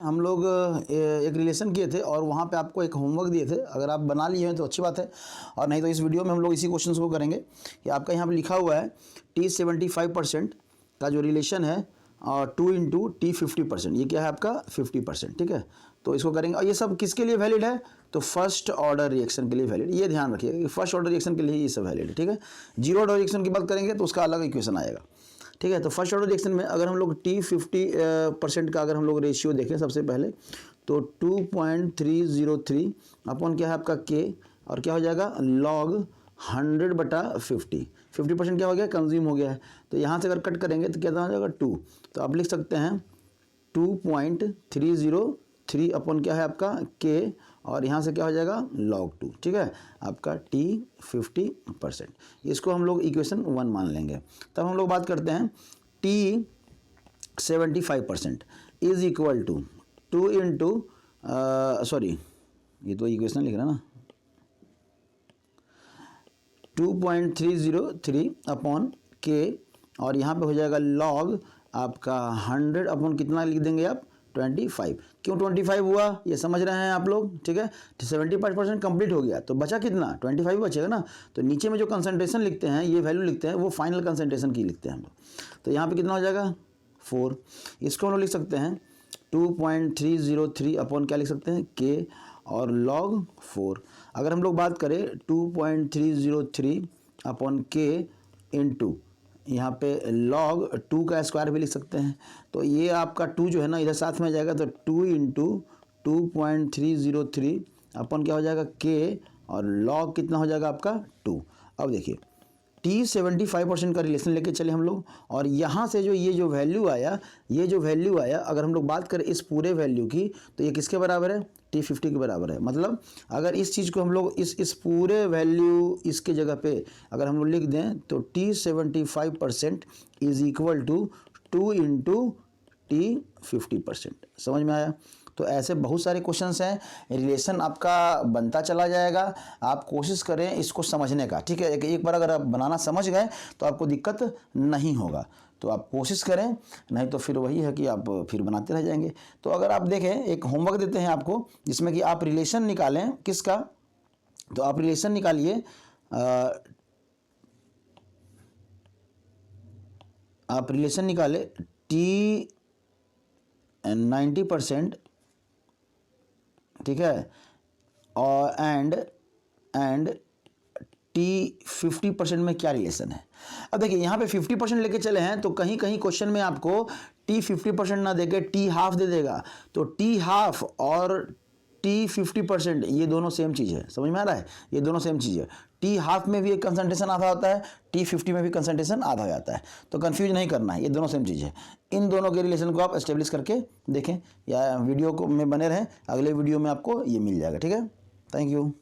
हम लोग एक रिलेशन किए थे और वहाँ पे आपको एक होमवर्क दिए थे। अगर आप बना लिए हैं तो अच्छी बात है, और नहीं तो इस वीडियो में हम लोग इसी क्वेश्चन को करेंगे कि आपका यहाँ पे लिखा हुआ है T75% का जो रिलेशन है और 2 इंटू T50%, ये क्या है आपका 50%। ठीक है, तो इसको करेंगे। और ये सब किसके लिए वैलिड है? तो फर्स्ट ऑर्डर रिएक्शन के लिए वैलिड। ये ध्यान रखिए, फर्स्ट ऑर्डर रिएक्शन के लिए ये सब वैलिड है। ठीक है, जीरो ऑर्डर रिएक्शन की बात करेंगे तो उसका अलग इक्वेशन आएगा। ठीक है, तो फर्स्ट ऑर्डर रिएक्शन में अगर हम लोग T50% का अगर हम लोग रेशियो देखें सबसे पहले, तो 2.303 अपॉन क्या है आपका K, और क्या हो जाएगा log 100/50। 50% क्या हो गया? कंज्यूम हो गया है। तो यहाँ से अगर कट करेंगे तो क्या हो जाएगा? 2। तो आप लिख सकते हैं 2.303 अपॉन क्या है आपका K, और यहाँ से क्या हो जाएगा? log 2। ठीक है, आपका T50%। इसको हम लोग इक्वेशन 1 मान लेंगे। तब हम लोग बात करते हैं T75% is equal to 2 into sorry, ये तो इक्वेशन लिख रहा है ना, 2.303 अपॉन K, और यहाँ पे हो जाएगा log आपका 100 अपॉन कितना लिख देंगे आप? 25। क्यों 25 हुआ ये समझ रहे हैं आप लोग? ठीक है, 75% कंप्लीट हो गया तो बचा कितना? 25 बचेगा ना। तो नीचे में जो कंसंट्रेशन लिखते हैं, ये वैल्यू लिखते हैं, वो फाइनल कंसंट्रेशन की लिखते हैं हम लोग। तो यहाँ पे कितना हो जाएगा? 4। इसको हम लोग लिख सकते हैं 2.303 अपॉन क्या लिख सकते हैं? K, और log 4। अगर हम लोग बात करें 2.303 अपॉन K इंटू यहाँ पे log 2 का स्क्वायर भी लिख सकते हैं। तो ये आपका 2 जो है ना इधर साथ में आ जाएगा, तो 2 इंटू 2.303 अपॉन क्या हो जाएगा? K, और log कितना हो जाएगा आपका? 2। अब देखिए T75% का रिलेशन लेके चले हम लोग, और यहाँ से जो ये जो वैल्यू आया, अगर हम लोग बात करें इस पूरे वैल्यू की, तो ये किसके बराबर है? T50 के बराबर है। मतलब अगर इस चीज़ को हम लोग इस पूरे वैल्यू इसके जगह पे अगर हम लोग लिख दें, तो T75% is equal to 2 into T50%। समझ में आया? तो ऐसे बहुत सारे क्वेश्चंस हैं, रिलेशन आपका बनता चला जाएगा। आप कोशिश करें इसको समझने का। ठीक है, एक बार अगर आप बनाना समझ गए तो आपको दिक्कत नहीं होगा। तो आप कोशिश करें, नहीं तो फिर वही है कि आप फिर बनाते रह जाएंगे। तो अगर आप देखें, एक होमवर्क देते हैं आपको जिसमें कि आप रिलेशन निकालें किसका, तो आप रिलेशन निकालिए, आप रिलेशन निकाले T90%, ठीक है, और एंड T50% में क्या रिलेशन है। अब देखिए यहाँ पे 50% लेके चले हैं, तो कहीं कहीं क्वेश्चन में आपको T50% ना देके T½ दे देगा। तो T½ और T50% ये दोनों सेम चीज़ है। समझ में आ रहा है? ये दोनों सेम चीज़ है। T½ में भी एक कंसंट्रेशन आधा होता है, T50 में भी कंसंट्रेशन आधा हो जाता है। तो कंफ्यूज नहीं करना है, ये दोनों सेम चीज़ है। इन दोनों के रिलेशन को आप एस्टेब्लिश करके देखें, या वीडियो को में बने रहें, अगले वीडियो में आपको ये मिल जाएगा। ठीक है, थैंक यू।